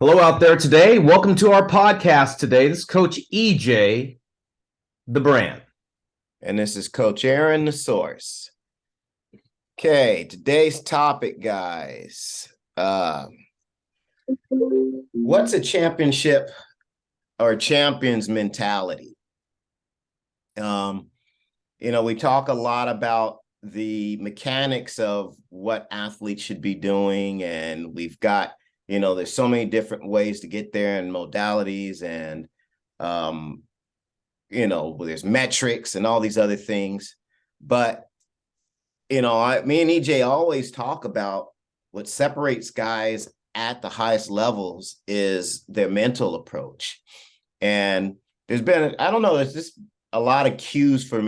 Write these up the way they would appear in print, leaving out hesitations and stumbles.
Hello out there today. Welcome to our podcast today. This is Coach EJ, the brand. And this is Coach Aaron, the source. Okay, today's topic, guys. What's a championship or champion's mentality? We talk a lot about the mechanics of what athletes should be doing, and we've got, there's so many different ways to get there and modalities, and there's metrics and all these other things. But, me and EJ always talk about what separates guys at the highest levels is their mental approach. And there's just a lot of cues for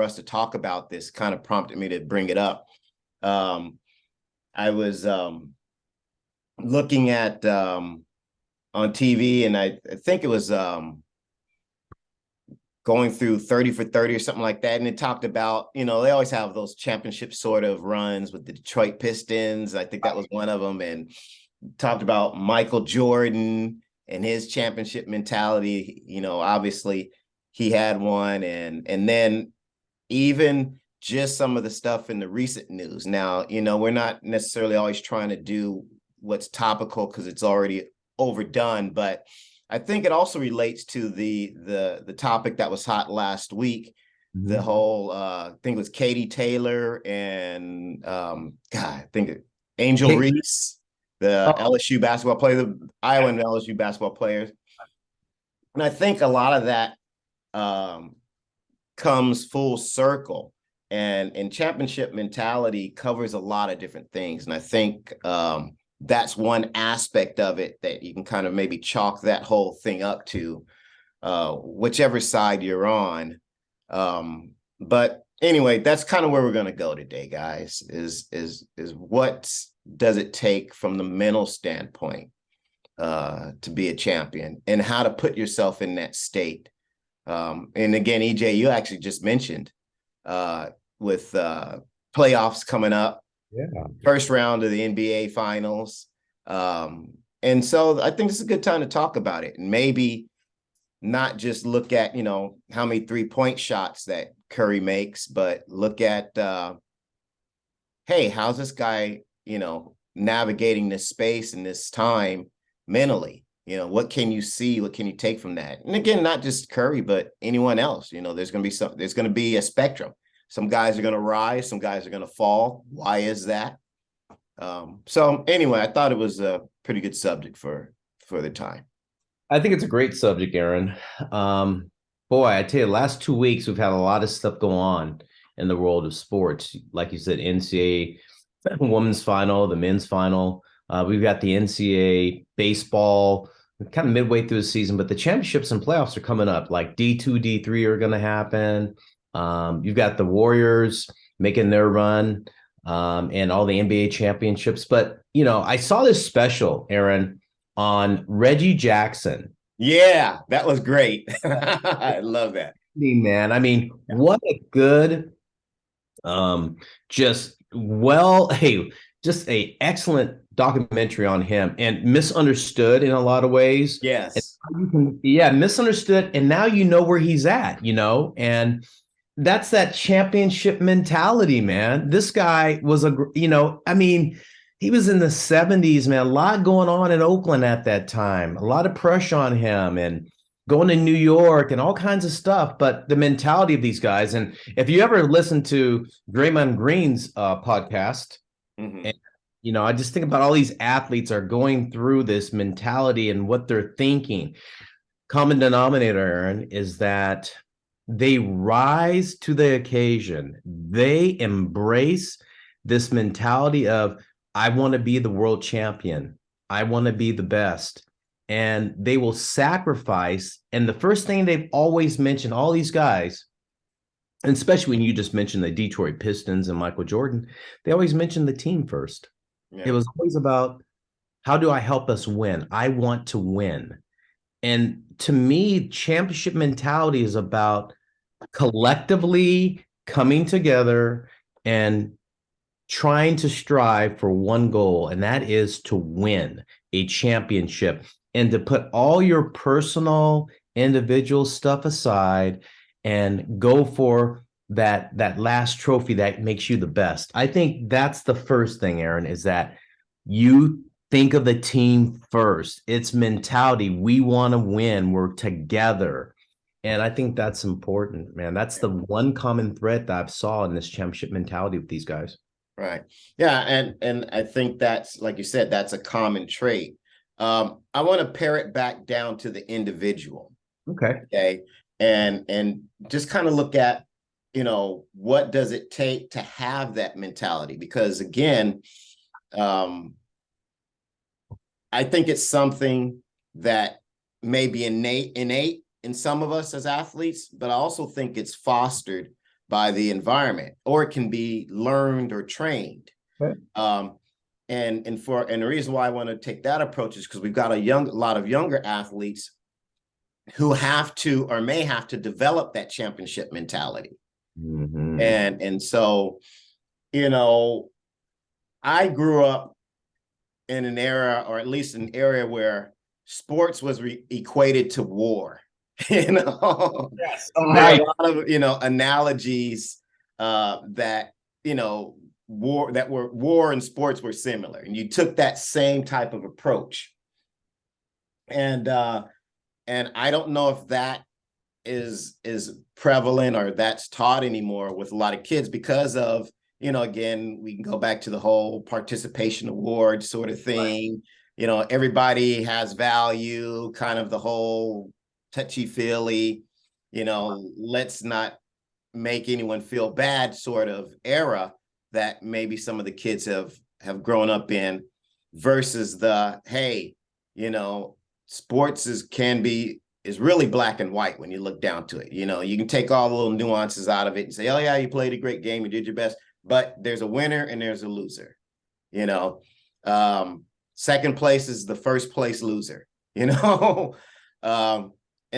us to talk about this, kind of prompted me to bring it up. I was looking at on TV, and I think it was going through 30 for 30 or something like that. And it talked about, they always have those championship sort of runs with the Detroit Pistons. I think that was one of them. And talked about Michael Jordan and his championship mentality. Obviously he had one. And then even just some of the stuff in the recent news. Now, we're not necessarily always trying to do what's topical because it's already overdone, but I think it also relates to the topic that was hot last week. Mm-hmm. The whole I think it was Katie Taylor and I think Angel Reese, the LSU basketball player, the Iowa and LSU basketball players. And I think a lot of that comes full circle, and championship mentality covers a lot of different things. And I think that's one aspect of it that you can kind of maybe chalk that whole thing up to, whichever side you're on. But anyway, that's kind of where we're going to go today, guys, is what does it take from the mental standpoint to be a champion, and how to put yourself in that state. And again, EJ, you actually just mentioned with playoffs coming up. Yeah. First round of the NBA finals. And so I think it's a good time to talk about it, and maybe not just look at, how many 3-point shots that Curry makes, but look at, hey, how's this guy, navigating this space and this time mentally? What can you see? What can you take from that? And again, not just Curry, but anyone else. There's going to be a spectrum. Some guys are going to rise, some guys are going to fall. Why is that? So anyway, I thought it was a pretty good subject for the time. I think it's a great subject, Aaron. Boy, I tell you, the last 2 weeks, we've had a lot of stuff go on in the world of sports. Like you said, NCAA women's final, the men's final. We've got the NCAA baseball kind of midway through the season, but the championships and playoffs are coming up. Like D2, D3 are going to happen. You've got the Warriors making their run, and all the NBA championships. But, I saw this special, Aaron, on Reggie Jackson. Yeah, that was great. I love that. Man, I mean, what a good, just a excellent documentary on him, and misunderstood in a lot of ways. Yes. Misunderstood. And now you know where he's at, and that's that championship mentality, man. This guy was he was in the 70s, man. A lot going on in Oakland at that time, a lot of pressure on him, and going to New York and all kinds of stuff. But the mentality of these guys, and if you ever listen to Draymond Green's podcast, mm-hmm. and, I just think about all these athletes are going through this mentality and what they're thinking. Common denominator, Aaron, is that they rise to the occasion. They embrace this mentality of, I want to be the world champion. I want to be the best. And they will sacrifice. And the first thing they've always mentioned, all these guys, and especially when you just mentioned the Detroit Pistons and Michael Jordan, they always mention the team first. Yeah. It was always about, how do I help us win? I want to win. And to me, championship mentality is about collectively coming together and trying to strive for one goal, and that is to win. a championship, and to put all your personal individual stuff aside and go for that last trophy that makes you the best. I think that's the first thing, Aaron, is that you think of the team first. It's mentality. We want to win. We're together. And I think that's important, man. That's the one common thread that I've saw in this championship mentality with these guys. Right. Yeah, and I think that's, like you said, that's a common trait. I want to pare it back down to the individual. Okay. Okay. And just kind of look at, what does it take to have that mentality? Because again, I think it's something that may be innate in some of us as athletes, but I also think it's fostered by the environment, or it can be learned or trained. Okay. And the reason why I want to take that approach is because we've got a lot of younger athletes who have to or may have to develop that championship mentality. Mm-hmm. And so, I grew up in an era, or at least an area, where sports was equated to war. Yes. Right. A lot of analogies that war and sports were similar, and you took that same type of approach. And I don't know if that is prevalent or that's taught anymore with a lot of kids because of, again, we can go back to the whole participation award sort of thing. Right. Everybody has value, kind of the whole touchy-feely, let's not make anyone feel bad sort of era that maybe some of the kids have grown up in, versus the, hey, sports is really black and white when you look down to it. You can take all the little nuances out of it and say, oh yeah, you played a great game, you did your best, but there's a winner and there's a loser. Second place is the first place loser, and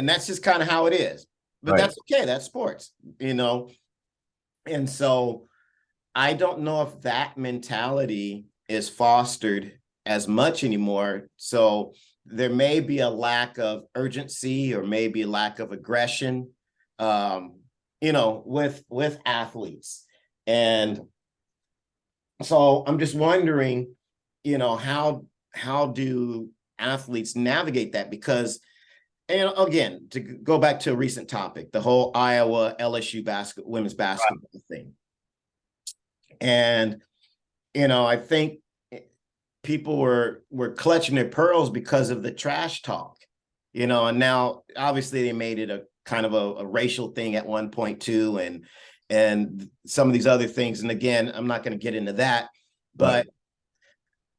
that's just kind of how it is. But right. That's okay. That's sports, And so I don't know if that mentality is fostered as much anymore. So there may be a lack of urgency, or maybe a lack of aggression, with athletes. And so I'm just wondering, how do athletes navigate that? Because, again, to go back to a recent topic, the whole Iowa LSU women's basketball thing. And, I think people were clutching their pearls because of the trash talk, and now obviously they made it a kind of a racial thing at one point too, and some of these other things. And again, I'm not going to get into that, but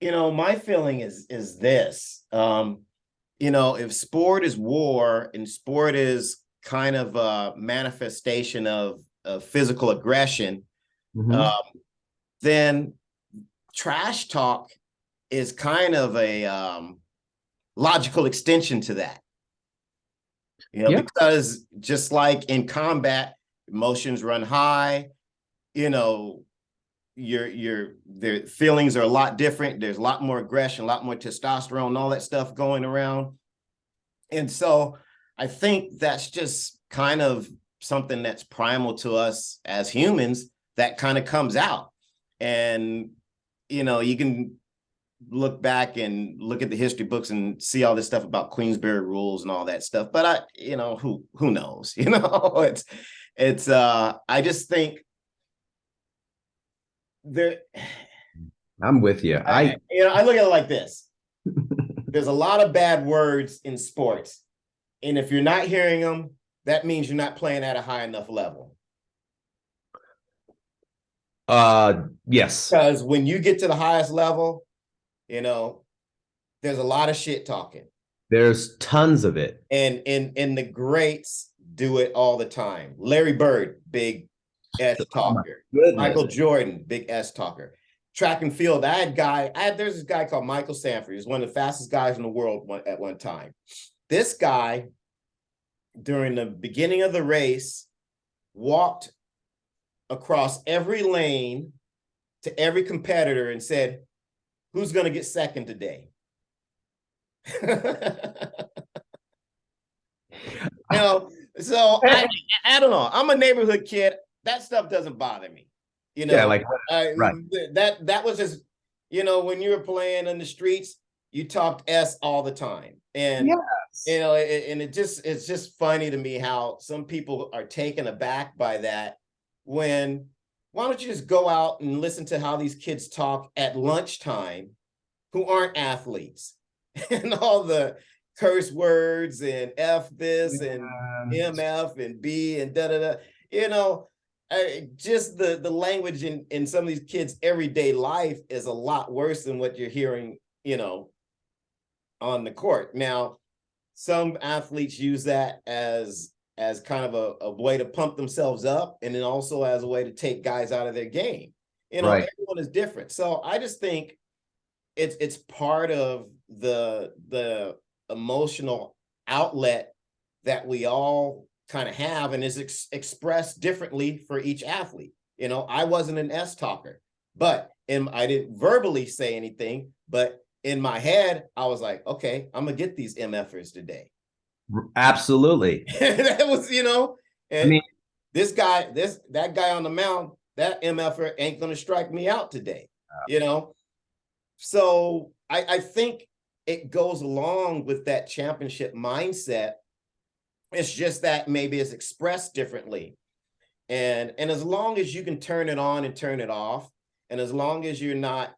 my feeling is this, if sport is war and sport is kind of a manifestation of physical aggression, mm-hmm. Then trash talk is kind of a logical extension to that. Because just like in combat, emotions run high, your feelings are a lot different. There's a lot more aggression, a lot more testosterone, all that stuff going around. And so I think that's just kind of something that's primal to us as humans that kind of comes out. And, you can look back and look at the history books and see all this stuff about Queensberry rules and all that stuff. But who knows? It's I just think there. I'm with you. I look at it like this. There's a lot of bad words in sports, and if you're not hearing them, that means you're not playing at a high enough level. Yes. Because when you get to the highest level, there's a lot of shit talking. There's tons of it. And the greats do it all the time. Larry Bird, big S talker. Michael Jordan, big S talker. Track and field, there's this guy called Michael Sanford. He's one of the fastest guys in the world at one time. This guy, during the beginning of the race, walked across every lane to every competitor and said, who's going to get second today? You know, so I don't know. I'm a neighborhood kid. That stuff doesn't bother me. You Yeah, know, like right. that was just, you know, when you were playing in the streets, you talked S all the time. And you Yes. know, and it's just funny to me how some people are taken aback by that when why don't you just go out and listen to how these kids talk at lunchtime who aren't athletes and all the curse words and F this and MF and B and da da da. You know, just the language in some of these kids' everyday life is a lot worse than what you're hearing, you know, on the court. Now, some athletes use that as kind of a way to pump themselves up, and then also as a way to take guys out of their game. You know, Right. everyone is different. So I just think it's part of the emotional outlet that we all kind of have, and is expressed differently for each athlete. You know, I wasn't an S talker, but I didn't verbally say anything, but in my head, I was like, okay, I'm gonna get these MFers today. Absolutely. That was, you know, I and mean, that guy on the mound, that MFer ain't gonna strike me out today, you know. So I think it goes along with that championship mindset. It's just that maybe it's expressed differently. And as long as you can turn it on and turn it off, and as long as you're not,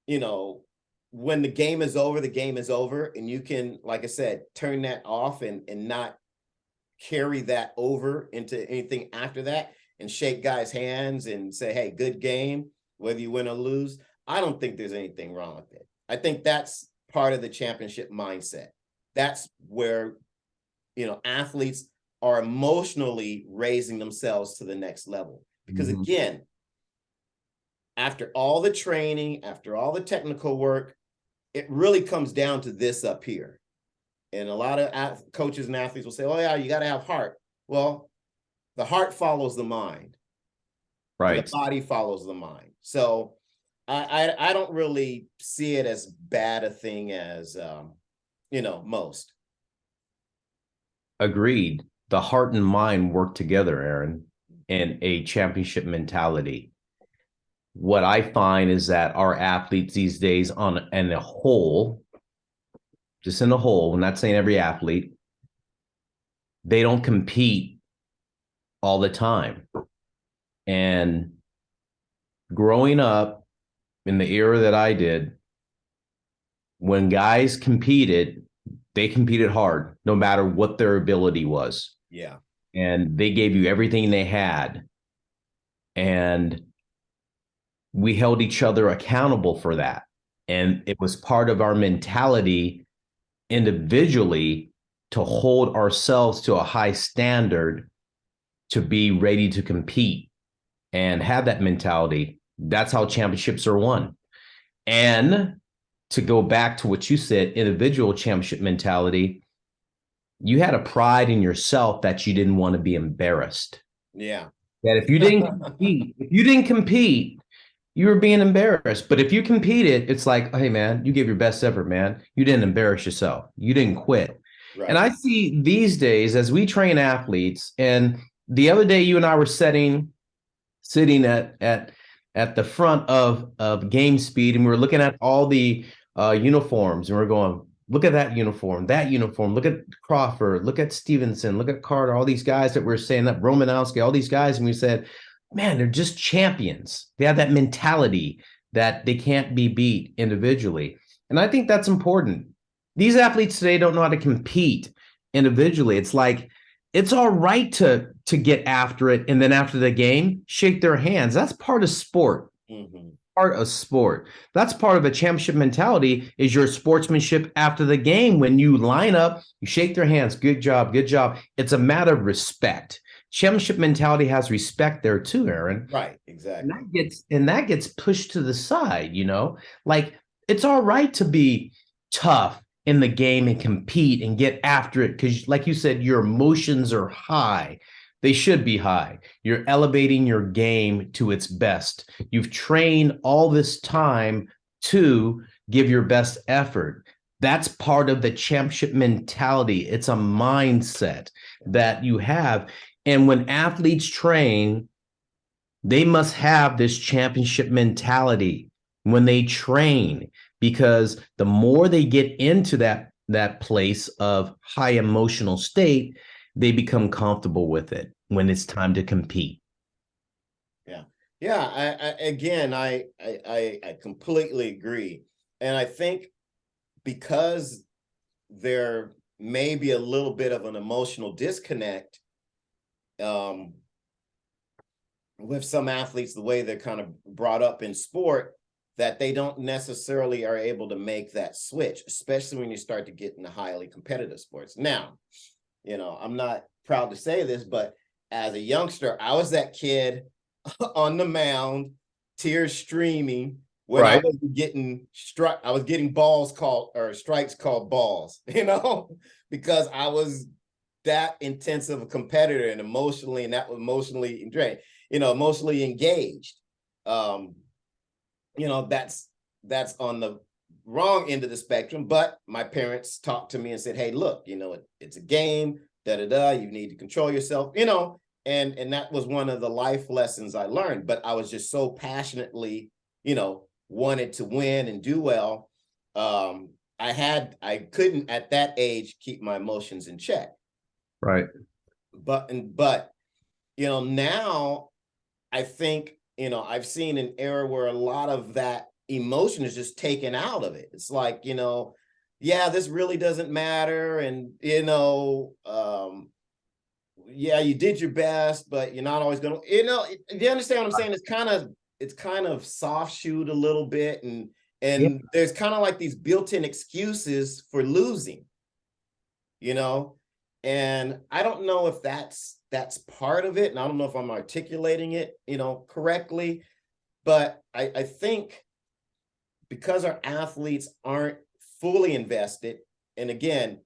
you know, when the game is over, the game is over, and you can, like I said, turn that off and not carry that over into anything after that, and shake guys' hands and say, hey, good game, whether you win or lose. I don't think there's anything wrong with it. I think that's part of the championship mindset. That's where, you know, athletes are emotionally raising themselves to the next level. Because again, after all the training, after all the technical work, it really comes down to this up here. And a lot of coaches and athletes will say, oh yeah, you got to have heart. Well, the heart follows the mind. right. The body follows the mind. So I don't really see it as bad a thing as, you know, most. Agreed. The heart and mind work together, Aaron, in a championship mentality. What I find is that our athletes these days, on in a whole, just in a whole, I'm not saying every athlete, they don't compete all the time. And growing up in the era that I did, when guys competed, they competed hard, no matter what their ability was. Yeah. And they gave you everything they had. And we held each other accountable for that. And it was part of our mentality individually to hold ourselves to a high standard, to be ready to compete and have that mentality. That's how championships are won. And to go back to what you said, individual championship mentality, you had a pride in yourself that you didn't want to be embarrassed. Yeah. That if you didn't compete, you were being embarrassed. But if you competed, it's like, hey man, you gave your best effort, man. You didn't embarrass yourself. You didn't quit. Right. And I see these days as we train athletes, and the other day you and I were sitting at the front of Game Speed, and we were looking at all the uniforms, and we're going, look at that uniform, look at Crawford, look at Stevenson, look at Carter, all these guys that we're saying, that Romanowski, all these guys, and we said, man, they're just champions. They have that mentality that they can't be beat individually. And I think that's important. These athletes today don't know how to compete individually. It's like, it's all right to get after it, and then after the game, shake their hands. That's part of sport. Part of sport. That's part of a championship mentality, is your sportsmanship after the game. When you line up, you shake their hands. Good job, good job. It's a matter of respect. Championship mentality has respect there too, Aaron. Right, exactly. And that gets pushed to the side, you know? Like, it's all right to be tough in the game and compete and get after it, because like you said, your emotions are high. They should be high. You're elevating your game to its best. You've trained all this time to give your best effort. That's part of the championship mentality. It's a mindset that you have. And when athletes train, they must have this championship mentality when they train, because the more they get into that place of high emotional state, they become comfortable with it when it's time to compete. Yeah. Yeah. I completely agree. And I think because there may be a little bit of an emotional disconnect with some athletes, the way they're kind of brought up in sport, that they don't necessarily are able to make that switch, especially when you start to get into highly competitive sports. Now, I'm not proud to say this, but as a youngster, I was that kid on the mound, tears streaming, when I Right. was getting struck. I was getting balls called, or strikes called balls, because I was that intense of a competitor and emotionally, and that was emotionally drained, emotionally engaged. Um, that's on the wrong end of the spectrum. But my parents talked to me and said, "Hey, look, it's a game. Da da da. You need to control yourself." And that was one of the life lessons I learned. But I was just so passionately, wanted to win and do well. I couldn't at that age keep my emotions in check. Right. But now I think, I've seen an era where a lot of that emotion is just taken out of it. It's like, yeah, this really doesn't matter. And, yeah, you did your best, but you're not always going to, you understand what I'm saying? It's kind of soft shoot a little bit. And Yeah. there's kind of like these built-in excuses for losing, and I don't know if that's part of it. And I don't know if I'm articulating it, correctly, but I think because our athletes aren't fully invested, and again,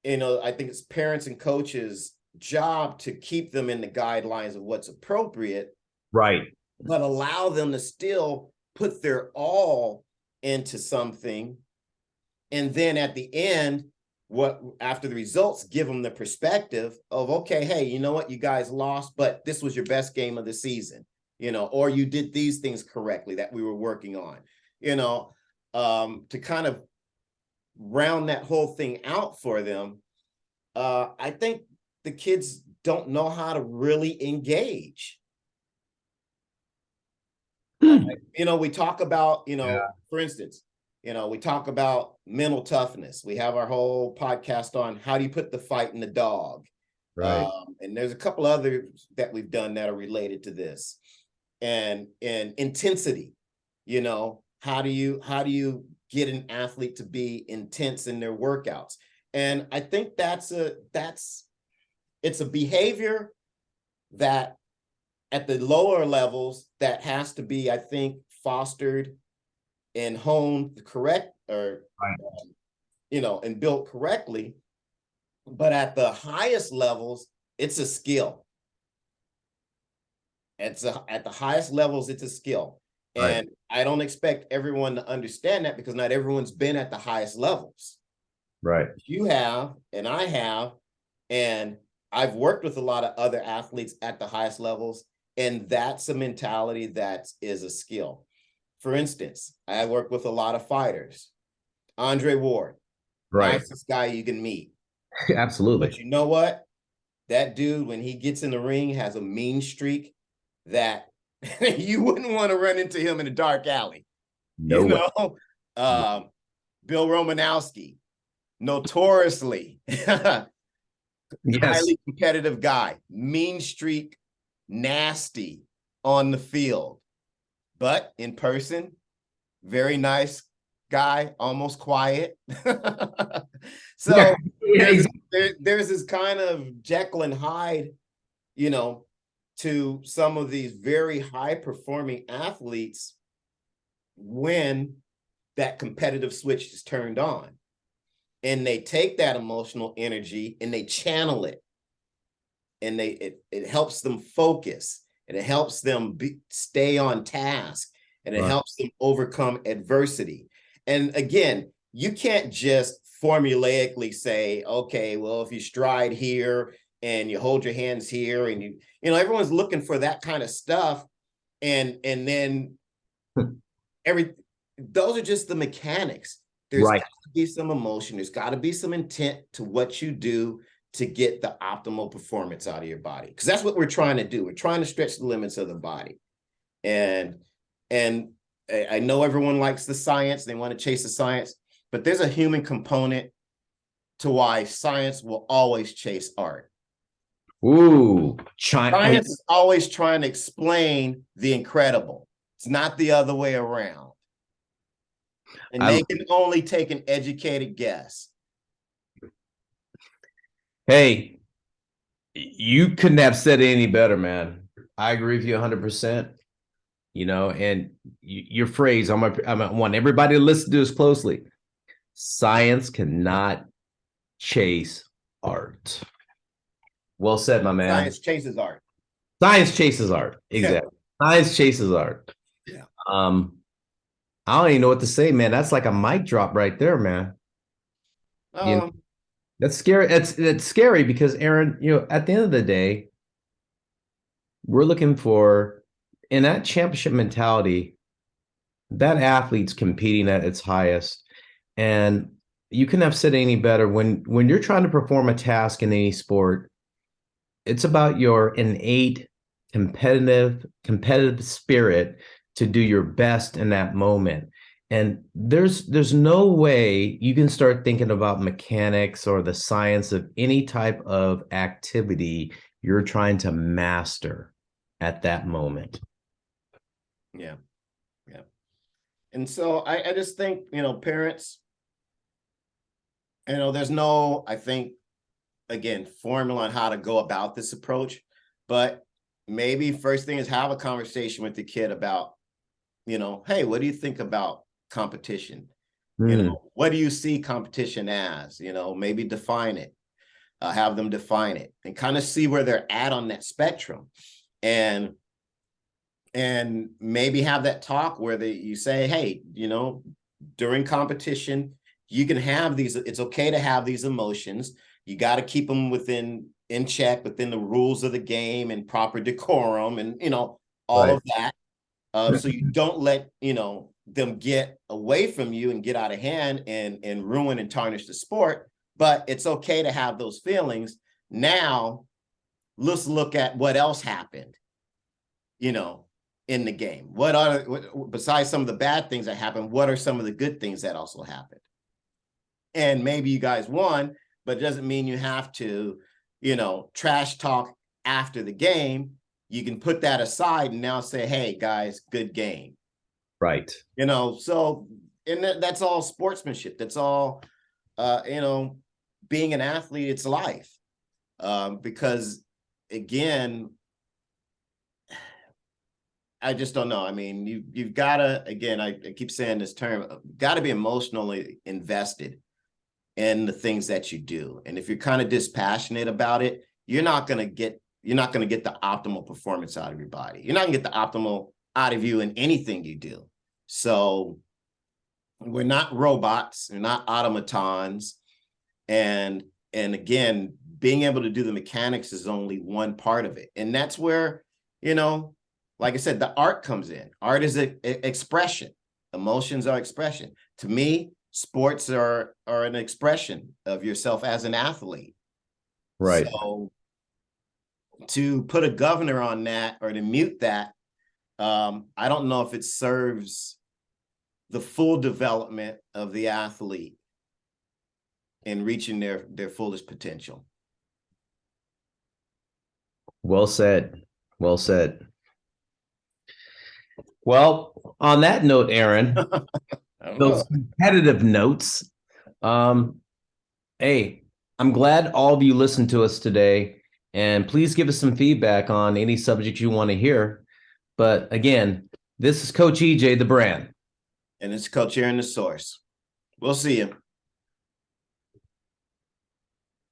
I think it's parents and coaches' job to keep them in the guidelines of what's appropriate, Right. but allow them to still put their all into something. And then at the end, after the results, give them the perspective of, okay, hey, you know what, you guys lost, but this was your best game of the season, or you did these things correctly that we were working on, to kind of round that whole thing out for them. I think the kids don't know how to really engage. We talk about, Yeah. for instance, we talk about mental toughness. We have our whole podcast on how do you put the fight in the dog. Right. And there's a couple others that we've done that are related to this. And intensity, how do you get an athlete to be intense in their workouts? And I think it's a behavior that at the lower levels that has to be, I think, fostered and honed correct, or Right. and built correctly. But at the highest levels, it's a skill. At the highest levels, it's a skill. Right. And I don't expect everyone to understand that, because not everyone's been at the highest levels. Right. You have, and I have, and I've worked with a lot of other athletes at the highest levels, and that's a mentality that is a skill. For instance, I work with a lot of fighters. Andre Ward, Right. nicest guy you can meet. Absolutely. But you know what? That dude, when he gets in the ring, has a mean streak that you wouldn't want to run into him in a dark alley. No way. Bill Romanowski, notoriously Yes. highly competitive guy, mean streak, nasty on the field, but in person, very nice guy, almost quiet. So Yeah. there's this kind of Jekyll and Hyde, to some of these very high performing athletes when that competitive switch is turned on. And they take that emotional energy and they channel it. And it helps them focus, and it helps them stay on task, and it Right. helps them overcome adversity. And again, you can't just formulaically say, okay, well, if you stride here and you hold your hands here and everyone's looking for that kind of stuff. And then those are just the mechanics. There's Right. got to be some emotion. There's got to be some intent to what you do to get the optimal performance out of your body. Because that's what we're trying to do. We're trying to stretch the limits of the body. And I know everyone likes the science. They want to chase the science, but there's a human component to why science will always chase art. Ooh, Science is always trying to explain the incredible. It's not the other way around. And they can only take an educated guess. Hey, you couldn't have said it any better, man. I agree with you 100%. And your phrase, I want everybody to listen to this closely. Science cannot chase art. Well said, my man. Science chases art. Science chases art. Exactly. Yeah. Science chases art. Yeah. I don't even know what to say, man. That's like a mic drop right there, man. That's scary. It's scary because, Aaron, at the end of the day, we're looking for, in that championship mentality, that athlete's competing at its highest. And you couldn't have said any better. When you're trying to perform a task in any sport, it's about your innate competitive spirit to do your best in that moment. And there's no way you can start thinking about mechanics or the science of any type of activity you're trying to master at that moment. Yeah. Yeah. And so I just think, parents, there's no, I think, again, formula on how to go about this approach, but maybe first thing is have a conversation with the kid about, hey, what do you think about competition? What do you see competition as? Maybe define it, have them define it and kind of see where they're at on that spectrum. And maybe have that talk where you say, hey, during competition, you can have these, it's okay to have these emotions. You got to keep them in check within the rules of the game and proper decorum and, all right. of that. So you don't let, them get away from you and get out of hand and ruin and tarnish the sport. But it's okay to have those feelings. Now, let's look at what else happened, in the game. Besides some of the bad things that happened, what are some of the good things that also happened? And maybe you guys won, but it doesn't mean you have to, trash talk after the game. You can put that aside and now say, hey, guys, good game. Right. So, and that's all sportsmanship. That's all, being an athlete, it's life. Because, again, I just don't know. I mean, you've got to, again, I keep saying this term, got to be emotionally invested in the things that you do. And if you're kind of dispassionate about it, you're not going to get the optimal performance out of your body. You're not going to get the optimal out of you in anything you do. So we're not robots, we're not automatons. And again, being able to do the mechanics is only one part of it. And that's where, like I said, the art comes in. Art is expression. Emotions are expression. To me, sports are an expression of yourself as an athlete. Right. So to put a governor on that or to mute that, I don't know if it serves the full development of the athlete in reaching their fullest potential. Well said. Well said. Well, on that note, Aaron, those competitive notes, hey, I'm glad all of you listened to us today, and please give us some feedback on any subject you want to hear. But again, this is Coach EJ, the brand. And it's Coach Aaron, the source. We'll see you.